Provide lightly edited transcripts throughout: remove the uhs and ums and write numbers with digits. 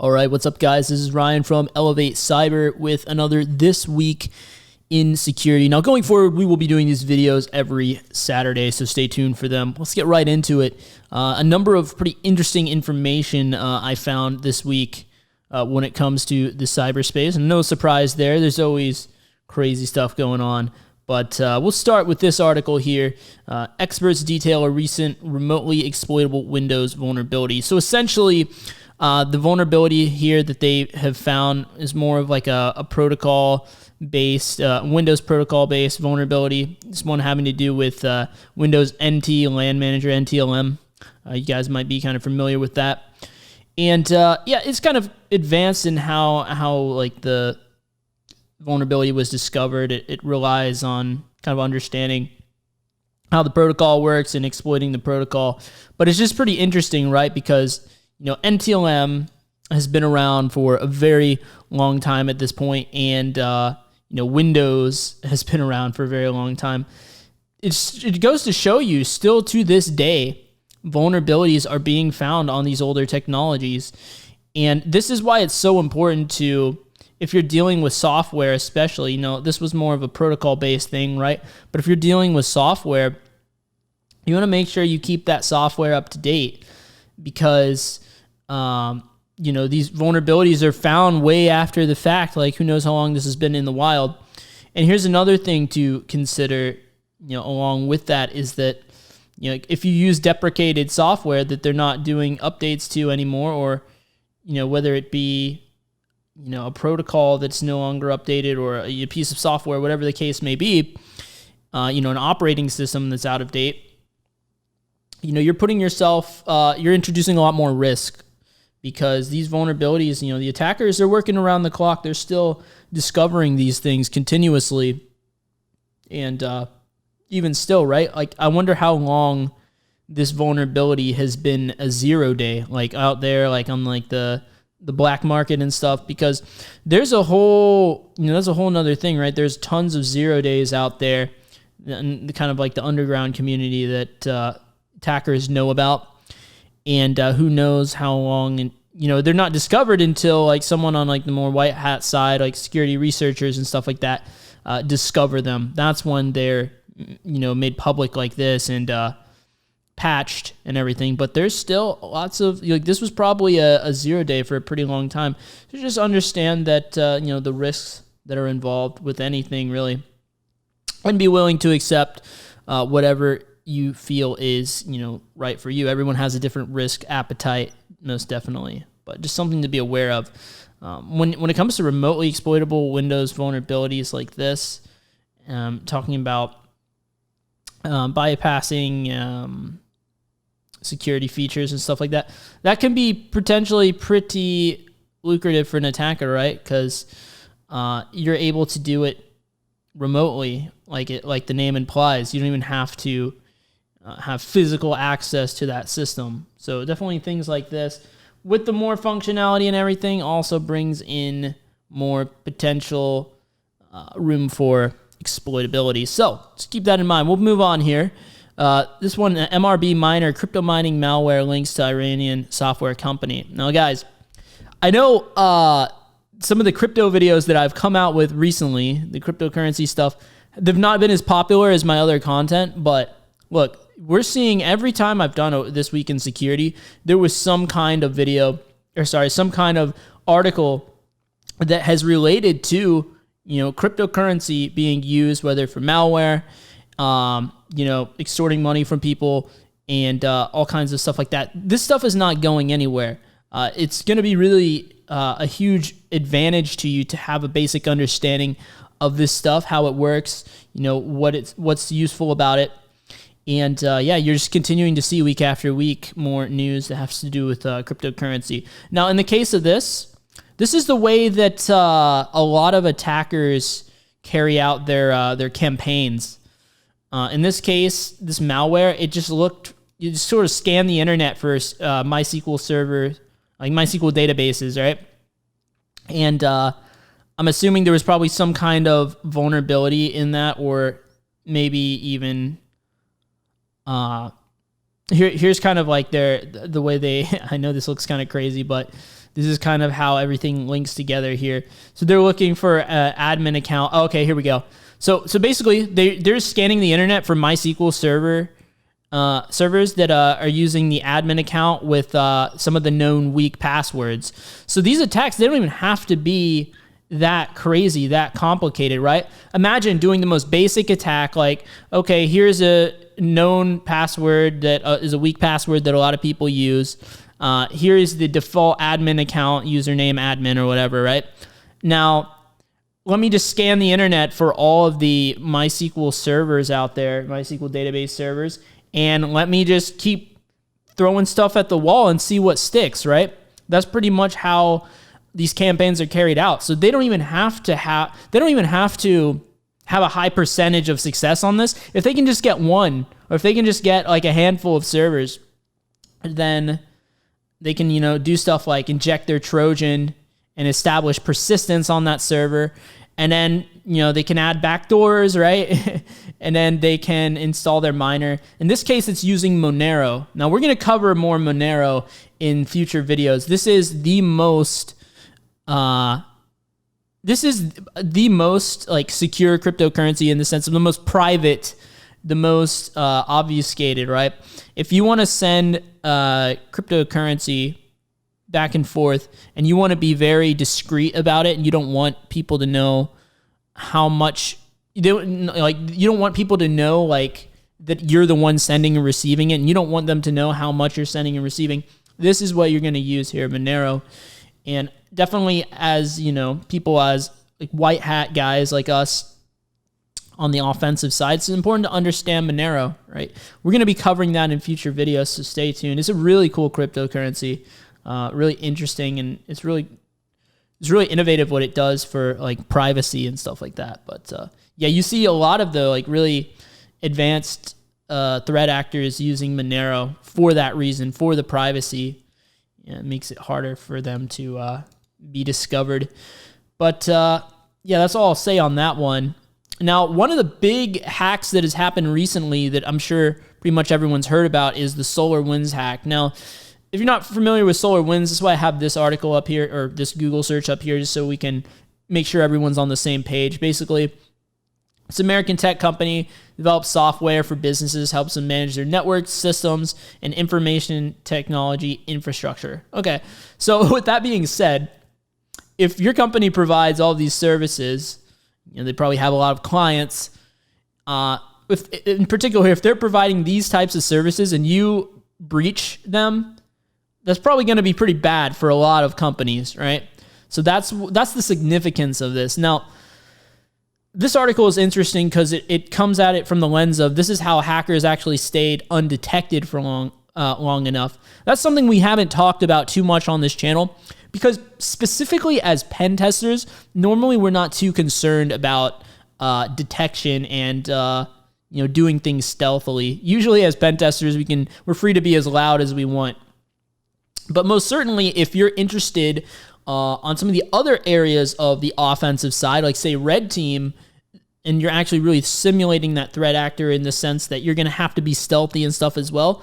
All right, what's up, guys? This is Ryan from Elevate Cyber with another This Week in Security. Now, going forward, we will be doing these videos every Saturday, so stay tuned for them. Let's get right into it. A number of pretty interesting information I found this week when it comes to the cyberspace, and no surprise there. There's always crazy stuff going on. But we'll start with this article here. Experts detail a recent remotely exploitable Windows vulnerability. So essentially, the vulnerability here that they have found is more of like a protocol-based, Windows protocol-based vulnerability. This one having to do with Windows NT LAN Manager, NTLM. You guys might be kind of familiar with that. And yeah, it's kind of advanced in how like the vulnerability was discovered. It relies on kind of understanding how the protocol works and exploiting the protocol. But it's just pretty interesting, right? Because NTLM has been around for a very long time at this point, and Windows has been around for a very long time. It goes to show you, still to this day, vulnerabilities are being found on these older technologies, and this is why it's so important to, if you're dealing with software, especially, this was more of a protocol-based thing, right? But if you're dealing with software, you want to make sure you keep that software up to date, because these vulnerabilities are found way after the fact. Like, who knows how long this has been in the wild. And here's another thing to consider, along with that, is that, if you use deprecated software that they're not doing updates to anymore, or, whether it be, a protocol that's no longer updated, or a piece of software, whatever the case may be, an operating system that's out of date, you're putting yourself, you're introducing a lot more risk, because these vulnerabilities, the attackers are working around the clock. They're still discovering these things continuously. And even still, right? Like, I wonder how long this vulnerability has been a 0 day, like out there, like on like the black market and stuff, because there's a whole, that's a whole nother thing, right? There's tons of 0 days out there, and the kind of like the underground community that attackers know about, and who knows how long, and they're not discovered until like someone on like the more white hat side, like security researchers and stuff like that, discover them. That's when they're made public like this, and patched and everything. But there's still lots of, this was probably a 0 day for a pretty long time. So just understand that the risks that are involved with anything, really, and be willing to accept whatever you feel is right for you. Everyone has a different risk appetite, most definitely, but just something to be aware of when it comes to remotely exploitable Windows vulnerabilities like this. Talking about bypassing security features and stuff like that. That can be potentially pretty lucrative for an attacker, right? Because you're able to do it remotely, like the name implies. You don't even have to have physical access to that system. So definitely things like this, with the more functionality and everything, also brings in more potential room for exploitability. So just keep that in mind. We'll move on here. This one, MRB miner, crypto mining malware links to Iranian software company. Now, guys, I know some of the crypto videos that I've come out with recently, the cryptocurrency stuff, they've not been as popular as my other content, but look, we're seeing every time I've done This Week in Security, there was some kind of some kind of article that has related to, cryptocurrency being used, whether for malware, extorting money from people, and all kinds of stuff like that. This stuff is not going anywhere. It's going to be really a huge advantage to you to have a basic understanding of this stuff, how it works, what's useful about it. And you're just continuing to see week after week more news that has to do with cryptocurrency. Now, in the case of this is the way that a lot of attackers carry out their campaigns. In this case, this malware, you just sort of scan the internet for MySQL server, like MySQL databases, right? And I'm assuming there was probably some kind of vulnerability in that, or maybe even here's kind of like the way they, I know this looks kind of crazy, but this is kind of how everything links together here. So they're looking for an admin account. Oh, okay, here we go. So basically, they're scanning the internet for MySQL servers that are using the admin account with some of the known weak passwords. So these attacks, they don't even have to be that crazy, that complicated, right? Imagine doing the most basic attack, like, okay, here's a known password that is a weak password that a lot of people use. Here is the default admin account, username admin or whatever, right? Now, let me just scan the internet for all of the MySQL servers out there, MySQL database servers, and let me just keep throwing stuff at the wall and see what sticks, right? That's pretty much how these campaigns are carried out. So they don't even have to have a high percentage of success on this. If they can just get one, or if they can just get like a handful of servers, then they can, do stuff like inject their Trojan and establish persistence on that server. And then, they can add backdoors, right? And then they can install their miner. In this case, it's using Monero. Now, we're going to cover more Monero in future videos. This is the most like secure cryptocurrency in the sense of the most private, the most obfuscated, right? If you want to send cryptocurrency back and forth and you want to be very discreet about it and you don't want people to know how much, you don't want people to know like that you're the one sending and receiving it, and you don't want them to know how much you're sending and receiving, this is what you're going to use here, Monero. And definitely as, people as like white hat guys like us on the offensive side, it's important to understand Monero, right? We're going to be covering that in future videos, so stay tuned. It's a really cool cryptocurrency, really interesting, and it's really innovative what it does for like privacy and stuff like that. But yeah, you see a lot of the like really advanced threat actors using Monero for that reason, for the privacy. Yeah, it makes it harder for them to be discovered. But yeah, that's all I'll say on that one. Now, one of the big hacks that has happened recently that I'm sure pretty much everyone's heard about is the SolarWinds hack. Now, if you're not familiar with SolarWinds, that's why I have this article up here, or this Google search up here, just so we can make sure everyone's on the same page. Basically, it's an American tech company, develops software for businesses, helps them manage their networks, systems, and information technology infrastructure. Okay, so with that being said, if your company provides all these services, they probably have a lot of clients. In particular, if they're providing these types of services and you breach them, that's probably going to be pretty bad for a lot of companies, right? So that's the significance of this. Now, this article is interesting because it comes at it from the lens of this is how hackers actually stayed undetected for long enough. That's something we haven't talked about too much on this channel because specifically as pen testers, normally we're not too concerned about detection and doing things stealthily. Usually as pen testers, we're free to be as loud as we want. But most certainly, if you're interested on some of the other areas of the offensive side, like say red team, and you're actually really simulating that threat actor in the sense that you're going to have to be stealthy and stuff as well,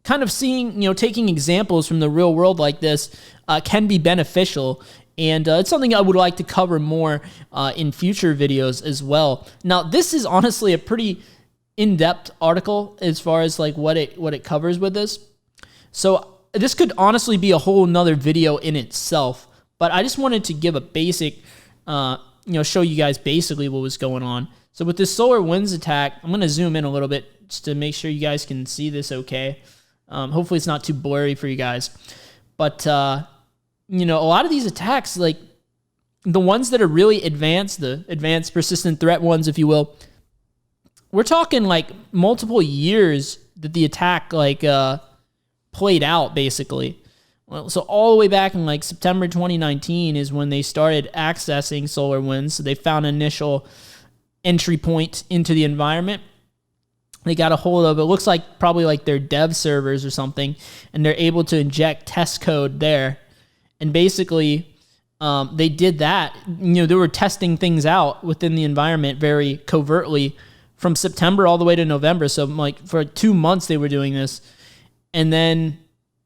kind of seeing, taking examples from the real world like this can be beneficial. And it's something I would like to cover more in future videos as well. Now, this is honestly a pretty in-depth article as far as like what it covers with this. So this could honestly be a whole nother video in itself, but I just wanted to give a basic, show you guys basically what was going on. So with this SolarWinds attack, I'm going to zoom in a little bit just to make sure you guys can see this okay. Hopefully it's not too blurry for you guys. But, a lot of these attacks, like the ones that are really advanced, the advanced persistent threat ones, if you will, we're talking like multiple years that the attack played out basically. Well, so all the way back in like September 2019 is when they started accessing SolarWinds. So they found an initial entry point into the environment. They got a hold of it. Looks like probably like their dev servers or something, and they're able to inject test code there. And basically, they did that. They were testing things out within the environment very covertly from September all the way to November. So like for 2 months they were doing this. And then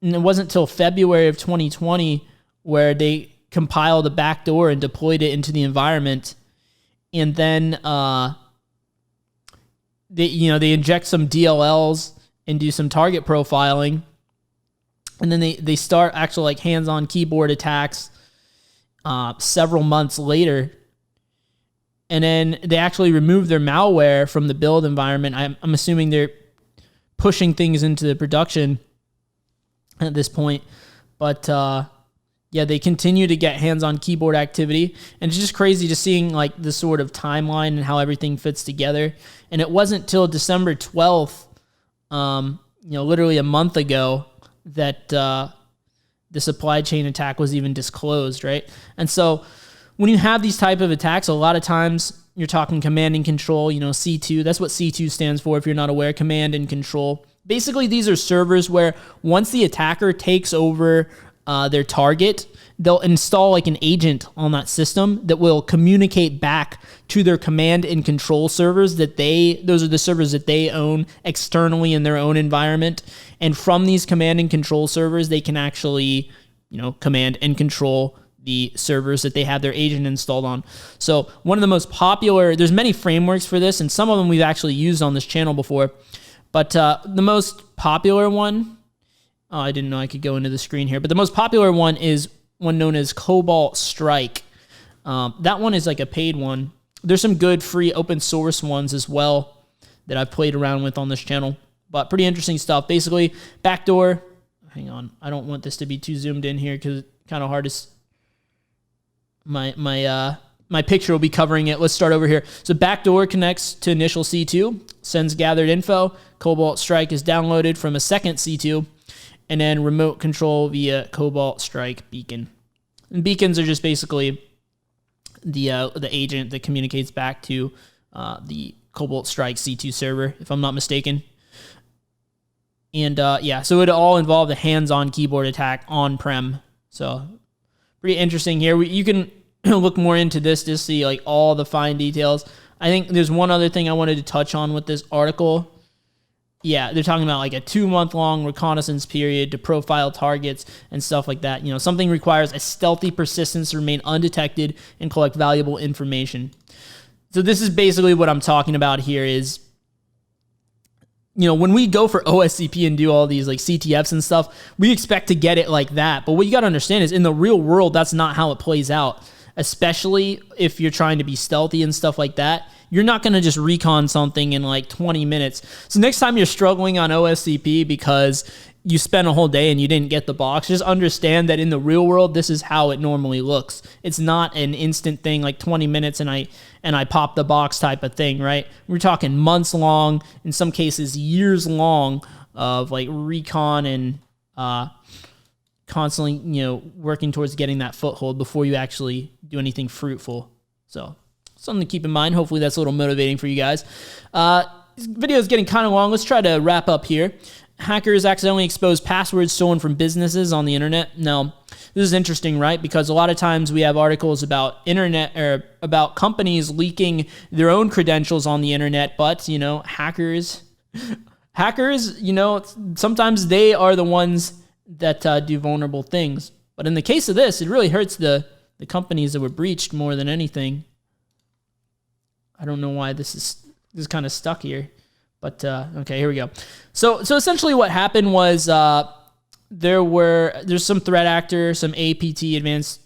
it wasn't until February of 2020 where they compiled a backdoor and deployed it into the environment, and then they inject some DLLs and do some target profiling, and then they start actual like hands-on keyboard attacks several months later, and then they actually remove their malware from the build environment. I'm assuming they're pushing things into the production at this point, but yeah, they continue to get hands-on keyboard activity, and it's just crazy just seeing like the sort of timeline and how everything fits together. And it wasn't till December 12th, literally a month ago, that the supply chain attack was even disclosed, right? And so when you have these type of attacks, a lot of times you're talking command and control, C2. That's what C2 stands for if you're not aware, command and control. Basically, these are servers where once the attacker takes over their target, they'll install like an agent on that system that will communicate back to their command and control servers those are the servers that they own externally in their own environment. And from these command and control servers, they can actually, command and control the servers that they have their agent installed on. So one of the most popular, there's many frameworks for this, and some of them we've actually used on this channel before, but the most popular one, I didn't know I could go into the screen here, but the most popular one is one known as Cobalt Strike. That one is like a paid one. There's some good free open source ones as well that I've played around with on this channel, but pretty interesting stuff. Basically, backdoor. Hang on, I don't want this to be too zoomed in here because it's kind of hard to. My picture will be covering it. Let's start over here. So backdoor connects to initial C2, sends gathered info. Cobalt Strike is downloaded from a second C2. And then remote control via Cobalt Strike beacon. And beacons are just basically the agent that communicates back to the Cobalt Strike C2 server, if I'm not mistaken. And so it all involved a hands-on keyboard attack on-prem. So pretty interesting here. You can look more into this to see like all the fine details. I think there's one other thing I wanted to touch on with this article. Yeah, they're talking about like a 2-month-long reconnaissance period to profile targets and stuff like that. Something requires a stealthy persistence to remain undetected and collect valuable information. So this is basically what I'm talking about here is, when we go for OSCP and do all these like CTFs and stuff, we expect to get it like that. But what you got to understand is in the real world, that's not how it plays out, especially if you're trying to be stealthy and stuff like that. You're not going to just recon something in like 20 minutes. So next time you're struggling on OSCP because you spent a whole day and you didn't get the box, just understand that in the real world, this is how it normally looks. It's not an instant thing like 20 minutes and I pop the box type of thing, right? We're talking months long, in some cases years long of like recon and constantly, working towards getting that foothold before you actually do anything fruitful. So something to keep in mind. Hopefully that's a little motivating for you guys. This video is getting kind of long. Let's try to wrap up here. Hackers accidentally expose passwords stolen from businesses on the internet. Now, this is interesting, right? Because a lot of times we have articles about internet or about companies leaking their own credentials on the internet, but, hackers, sometimes they are the ones that do vulnerable things. But in the case of this, it really hurts the companies that were breached more than anything. I don't know why this is kind of stuck here, but okay, here we go. So essentially what happened was there's some threat actor, some APT advanced,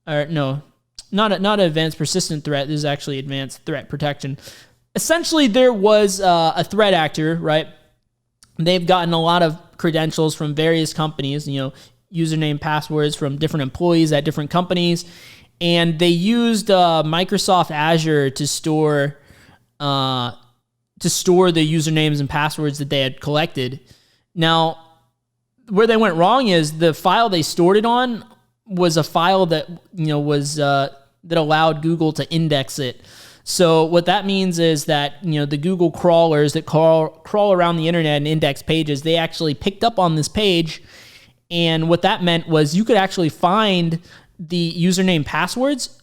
or no, not advanced persistent threat. This is actually advanced threat protection. Essentially, there was a threat actor, right? They've gotten a lot of credentials from various companies, username, passwords from different employees at different companies. And they used Microsoft Azure to store the usernames and passwords that they had collected. Now, where they went wrong is the file they stored it on was a file that that allowed Google to index it. So what that means is that the Google crawlers that crawl around the internet and index pages, they actually picked up on this page, and what that meant was you could actually find the username passwords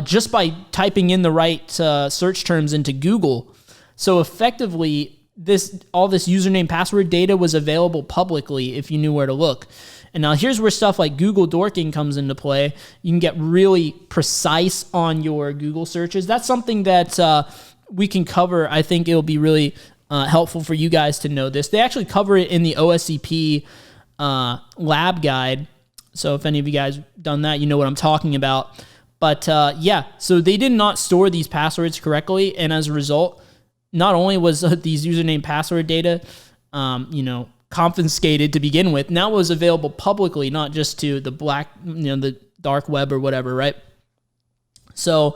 just by typing in the right search terms into Google. So effectively, all this username password data was available publicly if you knew where to look. And now here's where stuff like Google dorking comes into play. You can get really precise on your Google searches. That's something that we can cover. I think it'll be really helpful for you guys to know this. They actually cover it in the OSCP lab guide. So if any of you guys done that, you know what I'm talking about. But yeah, so they did not store these passwords correctly. And as a result, not only was these username password data, confiscated to begin with, now it was available publicly, not just to the the dark web or whatever, right? So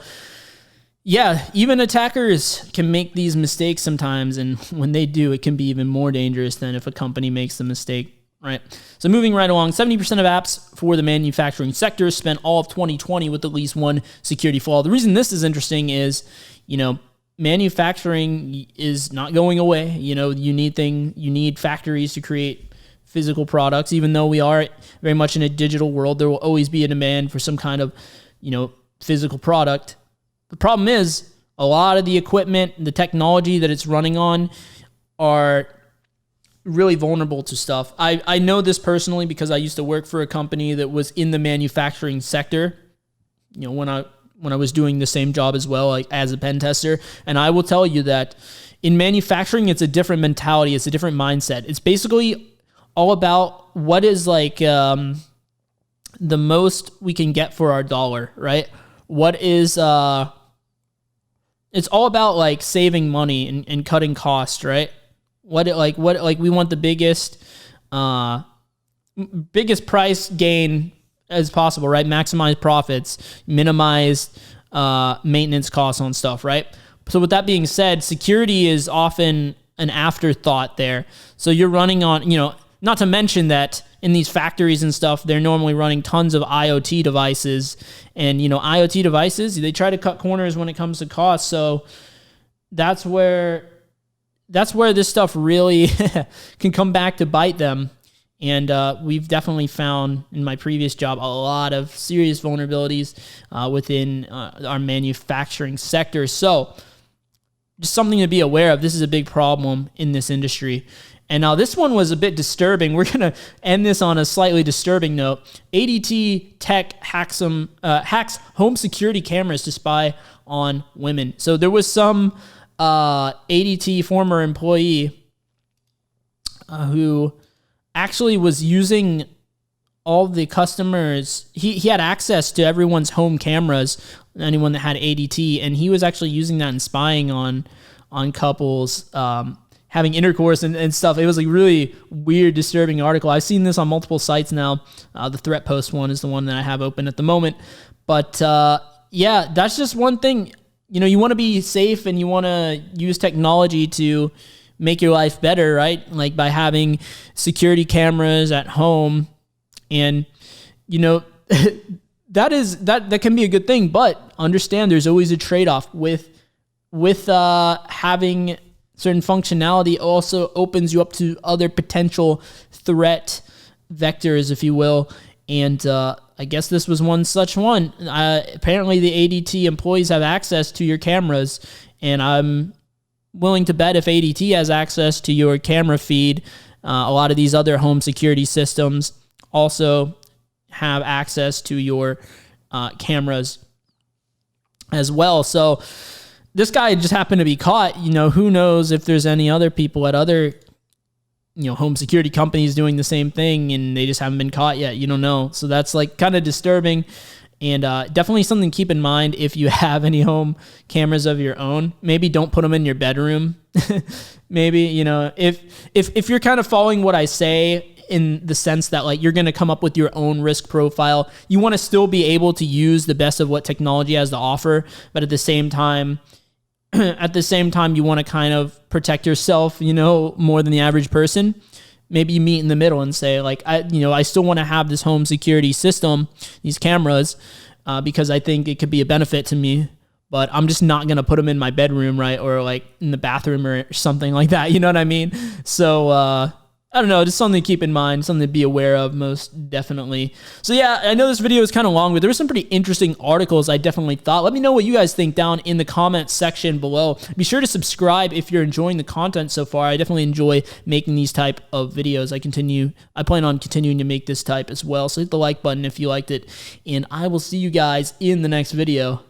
yeah, even attackers can make these mistakes sometimes. And when they do, it can be even more dangerous than if a company makes the mistake. Right. So moving right along, 70% of apps for the manufacturing sector spent all of 2020 with at least one security flaw. The reason this is interesting is, manufacturing is not going away. You need factories to create physical products. Even though we are very much in a digital world, there will always be a demand for some kind of, physical product. The problem is a lot of the equipment, the technology that it's running on are really vulnerable to stuff. I know this personally because I used to work for a company that was in the manufacturing sector, when I was doing the same job as well, like as a pen tester. And I will tell you that in manufacturing, it's a different mentality. It's a different mindset. It's basically all about what is like the most we can get for our dollar, right? What is it's all about like saving money and cutting costs, right? We want the biggest price gain as possible, right? Maximize profits, minimize maintenance costs on stuff, right? So with that being said, security is often an afterthought there. So you're running on, not to mention that in these factories and stuff, they're normally running tons of IoT devices, and IoT devices, they try to cut corners when it comes to cost. So that's where this stuff really can come back to bite them. And we've definitely found in my previous job a lot of serious vulnerabilities within our manufacturing sector. So just something to be aware of. This is a big problem in this industry. And now this one was a bit disturbing. We're going to end this on a slightly disturbing note. ADT hacks home security cameras to spy on women. So there was some ADT former employee who actually was using all the customers. He had access to everyone's home cameras, anyone that had ADT, and he was actually using that and spying on couples having intercourse and stuff. It was a really weird, disturbing article. I've seen this on multiple sites now. The Threat Post one is the one that I have open at the moment. But yeah, that's just one thing. You want to be safe and you want to use technology to make your life better, right? Like by having security cameras at home, and that can be a good thing. But understand there's always a trade-off with having certain functionality. Also opens you up to other potential threat vectors, if you will. And I guess this was one such one. Apparently the ADT employees have access to your cameras, and I'm willing to bet if ADT has access to your camera feed, a lot of these other home security systems also have access to your cameras as well. So this guy just happened to be caught. Who knows if there's any other people at other home security companies doing the same thing and they just haven't been caught yet. You don't know. So that's like kind of disturbing, and definitely something to keep in mind if you have any home cameras of your own. Maybe don't put them in your bedroom. Maybe, if you're kind of following what I say in the sense that like you're going to come up with your own risk profile, you want to still be able to use the best of what technology has to offer, but at the same time, you want to kind of protect yourself, more than the average person. Maybe you meet in the middle and say like, I still want to have this home security system, these cameras, because I think it could be a benefit to me, but I'm just not going to put them in my bedroom, right? Or like in the bathroom or something like that. You know what I mean? So, I don't know, just something to keep in mind, something to be aware of, most definitely. So yeah, I know this video is kind of long, but there were some pretty interesting articles I definitely thought. Let me know what you guys think down in the comments section below. Be sure to subscribe if you're enjoying the content so far. I definitely enjoy making these type of videos. I plan on continuing to make this type as well. So hit the like button if you liked it, and I will see you guys in the next video.